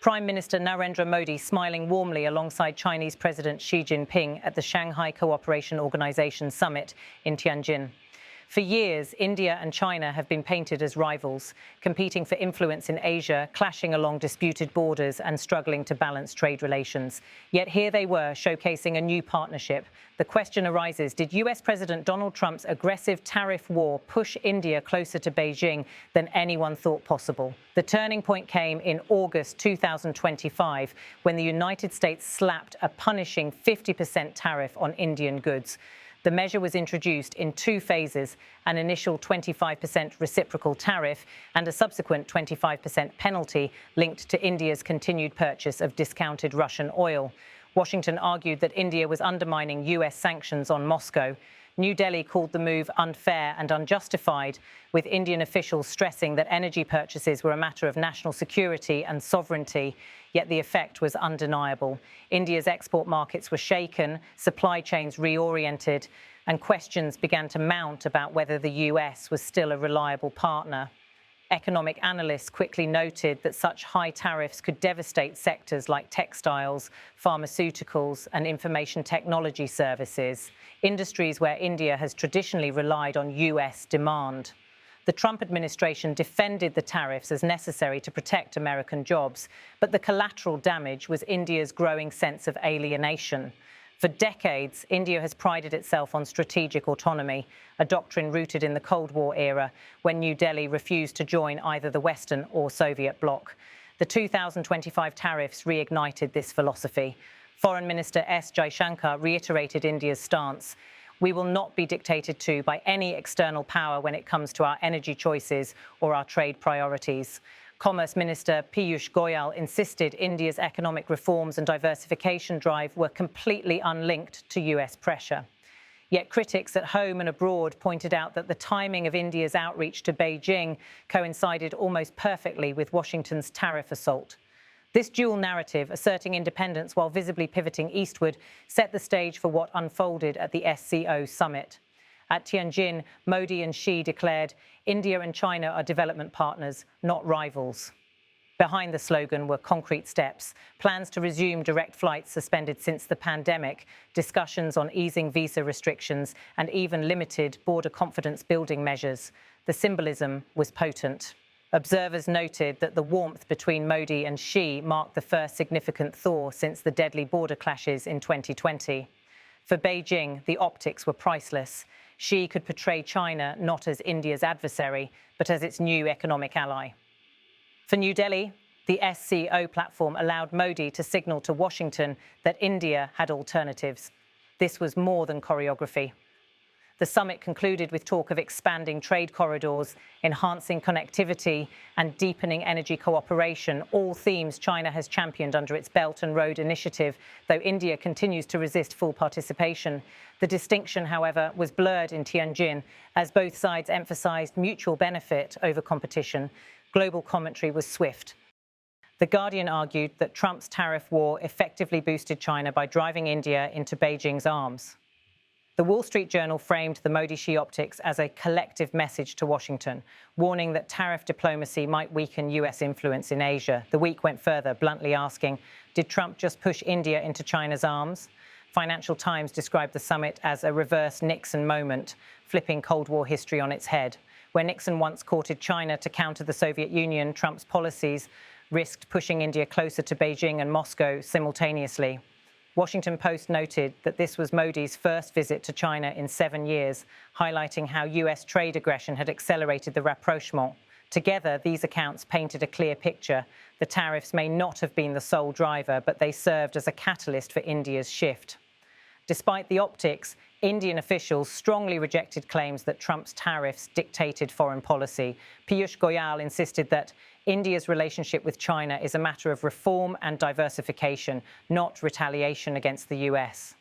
Prime Minister Narendra Modi smiling warmly alongside Chinese President Xi Jinping at the Shanghai Cooperation Organization summit in Tianjin. For years, India and China have been painted as rivals, competing for influence in Asia, clashing along disputed borders and struggling to balance trade relations. Yet here they were, showcasing a new partnership. The question arises, did US President Donald Trump's aggressive tariff war push India closer to Beijing than anyone thought possible? The turning point came in August 2025, when the United States slapped a punishing 50% tariff on Indian goods. The measure was introduced in two phases, an initial 25% reciprocal tariff and a subsequent 25% penalty linked to India's continued purchase of discounted Russian oil. Washington argued that India was undermining US sanctions on Moscow. New Delhi called the move unfair and unjustified, with Indian officials stressing that energy purchases were a matter of national security and sovereignty, yet the effect was undeniable. India's export markets were shaken, supply chains reoriented, and questions began to mount about whether the US was still a reliable partner. Economic analysts quickly noted that such high tariffs could devastate sectors like textiles, pharmaceuticals, and information technology services, industries where India has traditionally relied on US demand. The Trump administration defended the tariffs as necessary to protect American jobs, but the collateral damage was India's growing sense of alienation. For decades, India has prided itself on strategic autonomy, a doctrine rooted in the Cold War era, when New Delhi refused to join either the Western or Soviet bloc. The 2025 tariffs reignited this philosophy. Foreign Minister S. Jaishankar reiterated India's stance. We will not be dictated to by any external power when it comes to our energy choices or our trade priorities. Commerce Minister Piyush Goyal insisted India's economic reforms and diversification drive were completely unlinked to US pressure. Yet critics at home and abroad pointed out that the timing of India's outreach to Beijing coincided almost perfectly with Washington's tariff assault. This dual narrative, asserting independence while visibly pivoting eastward, set the stage for what unfolded at the SCO summit. At Tianjin, Modi and Xi declared, India and China are development partners, not rivals. Behind the slogan were concrete steps, plans to resume direct flights suspended since the pandemic, discussions on easing visa restrictions, and even limited border confidence building measures. The symbolism was potent. Observers noted that the warmth between Modi and Xi marked the first significant thaw since the deadly border clashes in 2020. For Beijing, the optics were priceless. Xi could portray China not as India's adversary, but as its new economic ally. For New Delhi, the SCO platform allowed Modi to signal to Washington that India had alternatives. This was more than choreography. The summit concluded with talk of expanding trade corridors, enhancing connectivity, and deepening energy cooperation, all themes China has championed under its Belt and Road Initiative, though India continues to resist full participation. The distinction, however, was blurred in Tianjin, as both sides emphasized mutual benefit over competition. Global commentary was swift. The Guardian argued that Trump's tariff war effectively boosted China by driving India into Beijing's arms. The Wall Street Journal framed the Modi-Xi optics as a collective message to Washington, warning that tariff diplomacy might weaken US influence in Asia. The Week went further, bluntly asking, did Trump just push India into China's arms? Financial Times described the summit as a reverse Nixon moment, flipping Cold War history on its head. Where Nixon once courted China to counter the Soviet Union, Trump's policies risked pushing India closer to Beijing and Moscow simultaneously. Washington Post noted that this was Modi's first visit to China in 7 years, highlighting how US trade aggression had accelerated the rapprochement. Together, these accounts painted a clear picture. The tariffs may not have been the sole driver, but they served as a catalyst for India's shift. Despite the optics, Indian officials strongly rejected claims that Trump's tariffs dictated foreign policy. Piyush Goyal insisted that India's relationship with China is a matter of reform and diversification, not retaliation against the US.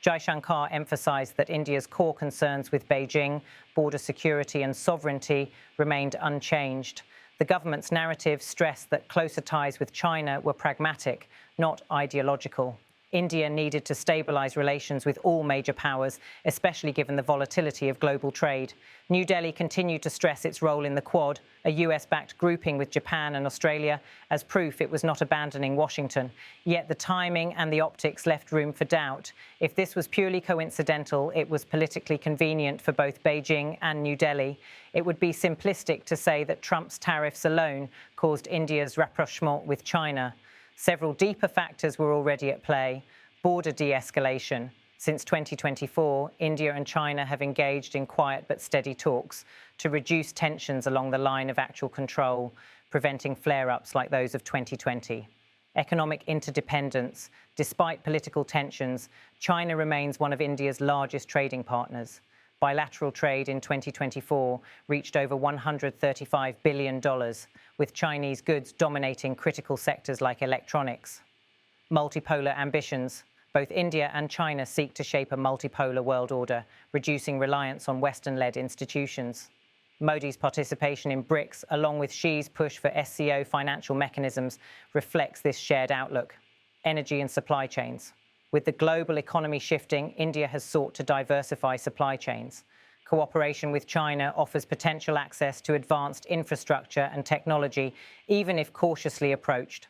Jaishankar emphasized that India's core concerns with Beijing, border security and sovereignty, remained unchanged. The government's narrative stressed that closer ties with China were pragmatic, not ideological. India needed to stabilize relations with all major powers, especially given the volatility of global trade. New Delhi continued to stress its role in the Quad, a US-backed grouping with Japan and Australia, as proof it was not abandoning Washington. Yet the timing and the optics left room for doubt. If this was purely coincidental, it was politically convenient for both Beijing and New Delhi. It would be simplistic to say that Trump's tariffs alone caused India's rapprochement with China. Several deeper factors were already at play. Border de-escalation. Since 2024, India and China have engaged in quiet but steady talks to reduce tensions along the line of actual control, preventing flare-ups like those of 2020. Economic interdependence. Despite political tensions, China remains one of India's largest trading partners. Bilateral trade in 2024 reached over $135 billion, with Chinese goods dominating critical sectors like electronics. Multipolar ambitions. Both India and China seek to shape a multipolar world order, reducing reliance on Western-led institutions. Modi's participation in BRICS, along with Xi's push for SCO financial mechanisms, reflects this shared outlook. Energy and supply chains. With the global economy shifting, India has sought to diversify supply chains. Cooperation with China offers potential access to advanced infrastructure and technology, even if cautiously approached.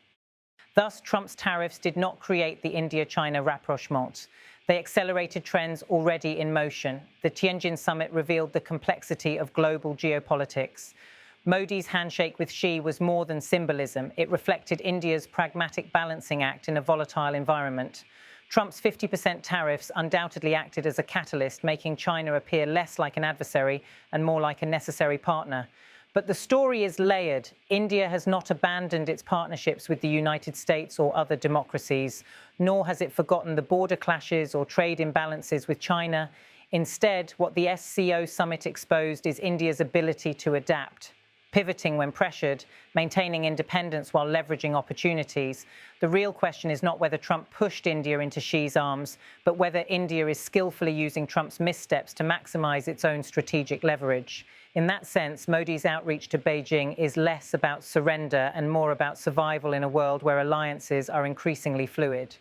Thus, Trump's tariffs did not create the India-China rapprochement. They accelerated trends already in motion. The Tianjin summit revealed the complexity of global geopolitics. Modi's handshake with Xi was more than symbolism. It reflected India's pragmatic balancing act in a volatile environment. Trump's 50% tariffs undoubtedly acted as a catalyst, making China appear less like an adversary and more like a necessary partner. But the story is layered. India has not abandoned its partnerships with the United States or other democracies, nor has it forgotten the border clashes or trade imbalances with China. Instead, what the SCO summit exposed is India's ability to adapt, pivoting when pressured, maintaining independence while leveraging opportunities. The real question is not whether Trump pushed India into Xi's arms, but whether India is skillfully using Trump's missteps to maximize its own strategic leverage. In that sense, Modi's outreach to Beijing is less about surrender and more about survival in a world where alliances are increasingly fluid.